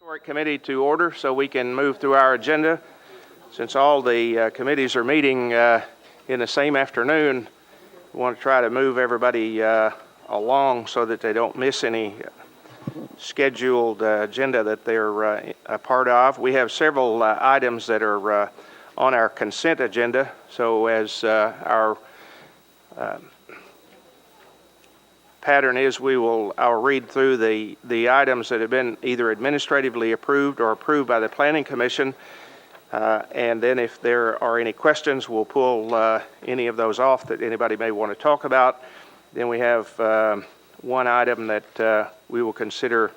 Historic Committee to order so we can move through our agenda. Since all the committees are meeting in the same afternoon, we want to try to move everybody along so that they don't miss any scheduled agenda that they're a part of. We have several items that are on our consent agenda, so as our pattern is, I'll read through the items that have been either administratively approved or approved by the Planning Commission, and then if there are any questions, we'll pull any of those off that anybody may want to talk about. Then we have one item that we will consider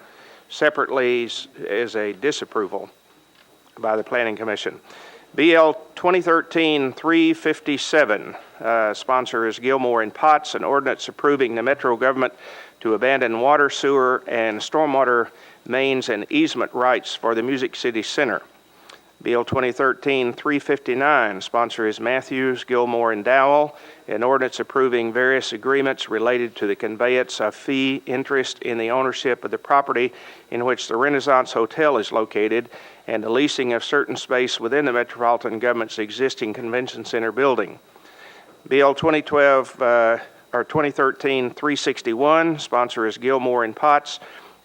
separately as a disapproval by the Planning Commission. BL 2013-357, sponsor is Gilmore and Potts, an ordinance approving the Metro government to abandon water, sewer, and stormwater mains and easement rights for the Music City Center. BL 2013-359, sponsor is Matthews, Gilmore, and Dowell, an ordinance approving various agreements related to the conveyance of fee interest in the ownership of the property in which the Renaissance Hotel is located and the leasing of certain space within the Metropolitan Government's existing convention center building. BL 2013-361, sponsor is Gilmore and Potts,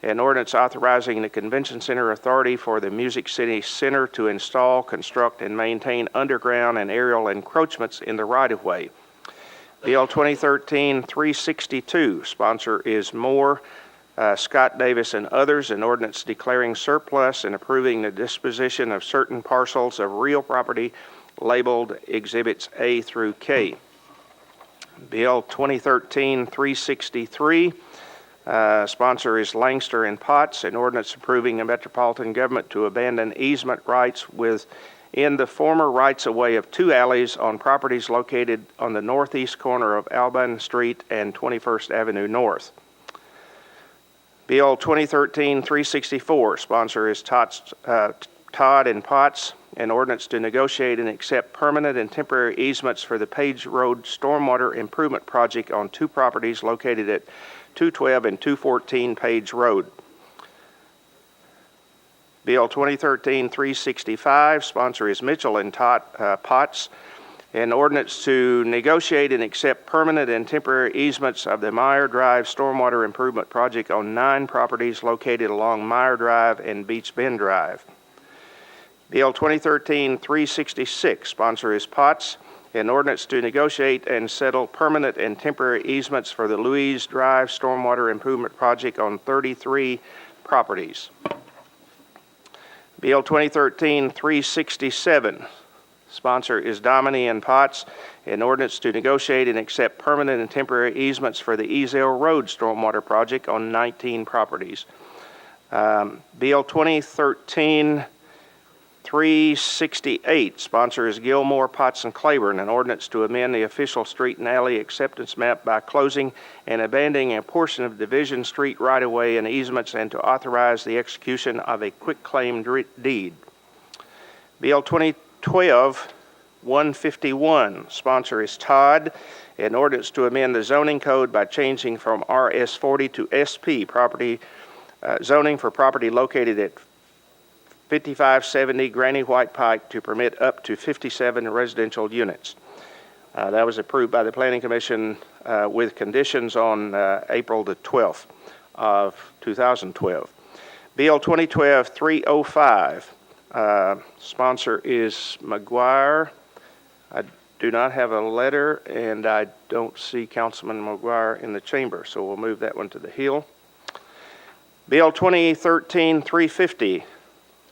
an ordinance authorizing the Convention Center Authority for the Music City Center to install, construct, and maintain underground and aerial encroachments in the right-of-way. BL 2013-362, sponsor is Moore, Scott Davis, and others, an ordinance declaring surplus and approving the disposition of certain parcels of real property labeled Exhibits A through K. BL 2013-363, sponsor is Langster and Potts, an ordinance approving the Metropolitan Government to abandon easement rights within the former rights-of-way of two alleys on properties located on the northeast corner of Alban Street and 21st Avenue North. BL 2013-364, sponsor is Todd and Potts, an ordinance to negotiate and accept permanent and temporary easements for the Page Road Stormwater Improvement Project on two properties located at 212 and 214 Page Road. BL 2013-365, sponsor is Mitchell and Potts, an ordinance to negotiate and accept permanent and temporary easements of the Meyer Drive Stormwater Improvement Project on 9 properties located along Meyer Drive and Beach Bend Drive. BL 2013-366, sponsor is Potts, an ordinance to negotiate and settle permanent and temporary easements for the Louise Drive Stormwater Improvement Project on 33 properties. BL 2013-367, sponsor is Dominy and Potts, an ordinance to negotiate and accept permanent and temporary easements for the Easdale Road Stormwater Project on 19 properties. BL 2013-368, sponsor is Gilmore, Potts, and Claiborne, an ordinance to amend the official street and alley acceptance map by closing and abandoning a portion of Division Street right-of-way and easements and to authorize the execution of a quitclaim deed. BL 2012-151, sponsor is Todd, an ordinance to amend the zoning code by changing from RS40 to SP property zoning for property located at 5570 Granny White Pike to permit up to 57 residential units. That was approved by the Planning Commission with conditions on April the 12th of 2012. BL 2012-305, sponsor is McGuire. I do not have a letter, and I don't see Councilman McGuire in the chamber, so we'll move that one to the hill. BL 2013-350,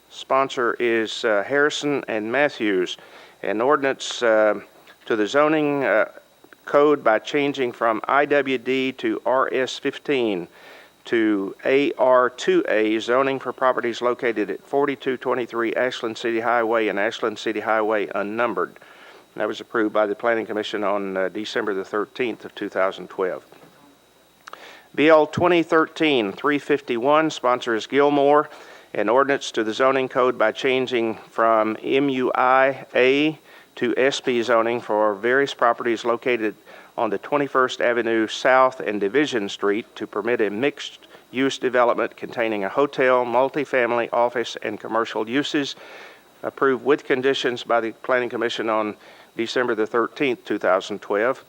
sponsor is Harrison and Matthews, an ordinance to the zoning code by changing from IWD to RS15 to AR2A zoning for properties located at 4223 Ashland City Highway and Ashland City Highway unnumbered. And that was approved by the Planning Commission on December the 13th of 2012. BL 2013-351, sponsor is Gilmore, an ordinance to the zoning code by changing from MUI-A to SP zoning for various properties located on the 21st Avenue South and Division Street to permit a mixed use development containing a hotel, multifamily, office, and commercial uses, approved with conditions by the Planning Commission on December the 13th, 2012.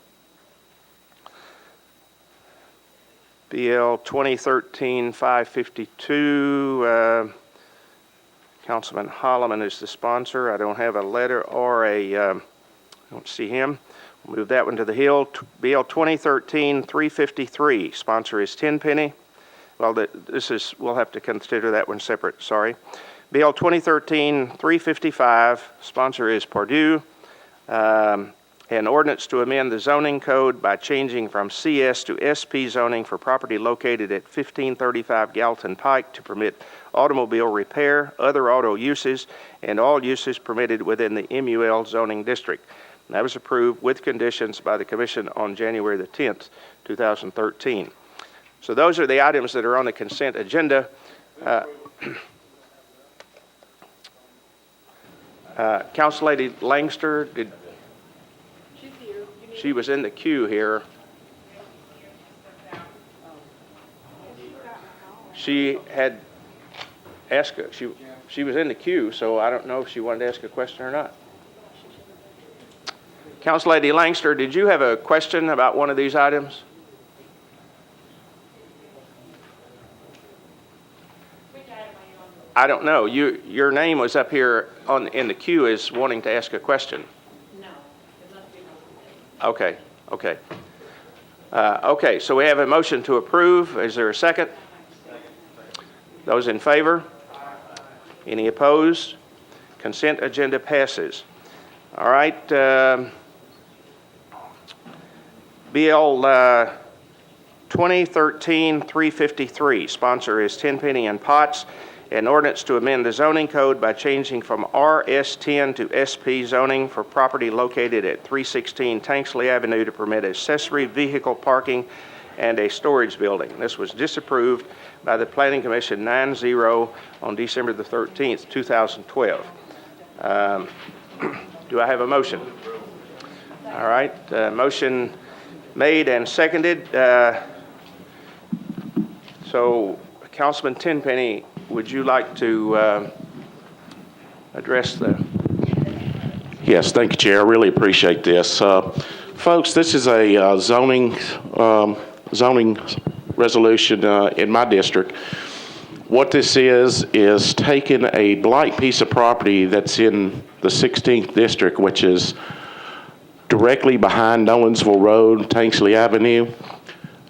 BL 2013-552, Councilman Holloman is the sponsor. I don't have a letter or I don't see him. We'll move that one to the Hill. BL 2013-353, sponsor is Tenpenny. Well, we'll have to consider that one separate, sorry. BL 2013-355, sponsor is Purdue. An ordinance to amend the zoning code by changing from CS to SP zoning for property located at 1535 Galton Pike to permit automobile repair, other auto uses, and all uses permitted within the MUL zoning district. And that was approved with conditions by the Commission on January the 10th, 2013. So those are the items that are on the consent agenda. Council Lady Langster, she was in the queue here. She had asked, she was in the queue, so I don't know if she wanted to ask a question or not. Council Lady Langster, did you have a question about one of these items? I don't know. Your name was up here in the queue as wanting to ask a question. No. Okay. Okay, so we have a motion to approve. Is there a second? Those in favor? Any opposed? Consent agenda passes. All right. BL 2013-353, sponsor is Tenpenny and Potts. An ordinance to amend the zoning code by changing from RS10 to SP zoning for property located at 316 Tanksley Avenue to permit accessory vehicle parking and a storage building. This was disapproved by the Planning Commission 9-0 on December the 13th, 2012. Do I have a motion? All right, motion made and seconded. So Councilman Tenpenny, would you like to address the... Yes, thank you, Chair. I really appreciate this. Folks, this is a zoning resolution in my district. What this is taking a blight piece of property that's in the 16th district, which is directly behind Nolensville Road, Tanksley Avenue,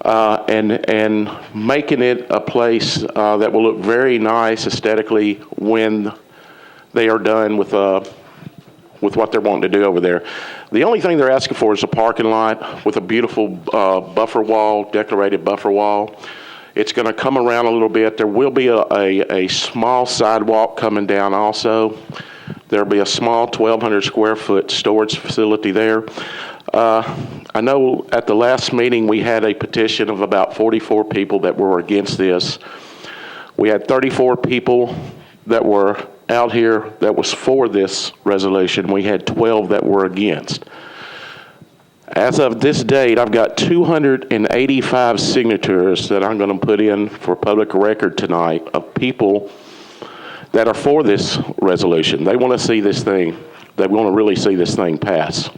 and making it a place that will look very nice aesthetically when they are done with what they're wanting to do over there. The only thing they're asking for is a parking lot with a beautiful buffer wall, decorated buffer wall. It's going to come around a little bit. There will be a small sidewalk coming down also. There'll be a small 1,200 square foot storage facility there. I know at the last meeting we had a petition of about 44 people that were against this. We had 34 people that were out here that was for this resolution. We had 12 that were against. As of this date, I've got 285 signatures that I'm going to put in for public record tonight of people that are for this resolution. They want to see this thing. They want to really see this thing pass.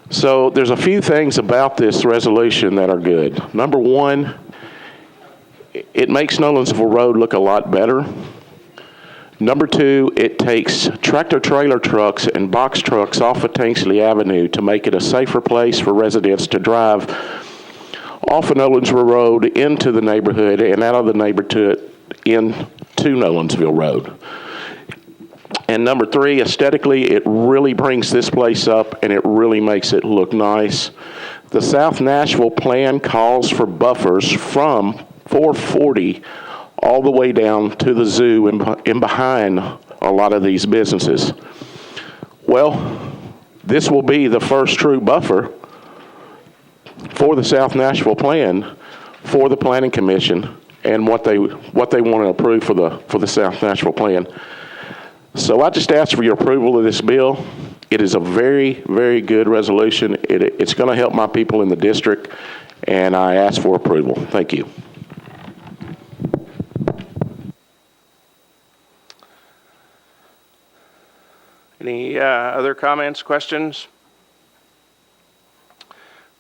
So there's a few things about this resolution that are good. Number one, it makes Nolensville Road look a lot better. Number two, it takes tractor-trailer trucks and box trucks off of Tanksley Avenue to make it a safer place for residents to drive off of Nolensville Road into the neighborhood and out of the neighborhood into Nolensville Road. And number three, aesthetically, it really brings this place up and it really makes it look nice. The South Nashville plan calls for buffers from 440 all the way down to the zoo and behind a lot of these businesses. Well, this will be the first true buffer for the South Nashville plan for the Planning Commission and what they want to approve for the South Nashville plan. So I just ask for your approval of this bill. It is a very, very good resolution. It's going to help my people in the district, and I ask for approval. Thank you. Any other comments, questions?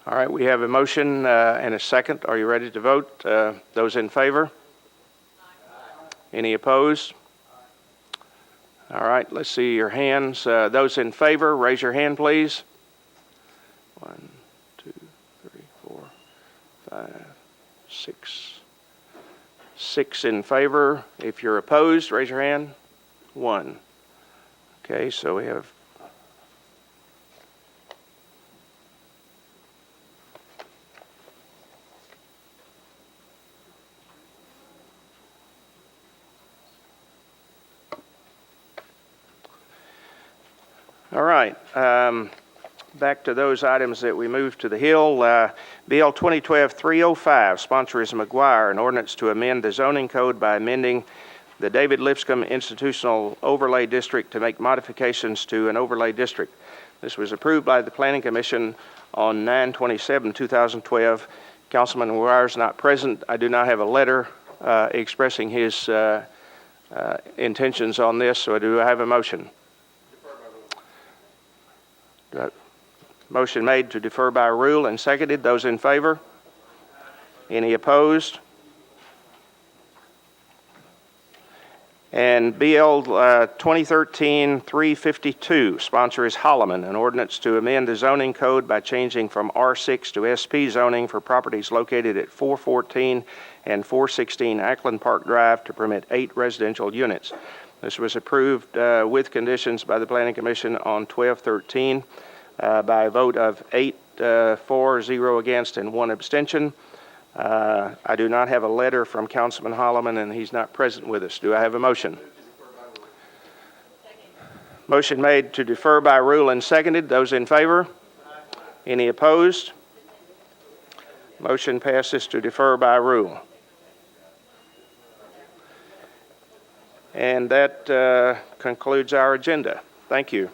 All right, we have a motion and a second. Are you ready to vote? Those in favor? Any opposed? All right, let's see your hands. Those in favor, raise your hand, please. 1, 2, 3, 4, 5, 6. 6 in favor. If you're opposed, raise your hand. 1. Okay, so we have all right. Back to those items that we moved to the Hill. Bill 2012-305, sponsor is McGuire, an ordinance to amend the zoning code by amending the David Lipscomb Institutional Overlay District to make modifications to an overlay district. This was approved by the Planning Commission on 9/27/2012. Councilman McGuire is not present. I do not have a letter expressing his intentions on this, so do I have a motion? Motion made to defer by rule and seconded. Those in favor? Any opposed? And BL 2013-352, sponsor is Holloman, an ordinance to amend the zoning code by changing from R6 to SP zoning for properties located at 414 and 416 Ackland Park Drive to permit 8 residential units. This was approved with conditions by the Planning Commission on 12/13 by a vote of 8 for, 0 against, and 1 abstention. I do not have a letter from Councilman Holloman, and he's not present with us. Do I have a motion? Motion made to defer by rule and seconded. Those in favor? Any opposed? Motion passes to defer by rule. And that concludes our agenda. Thank you.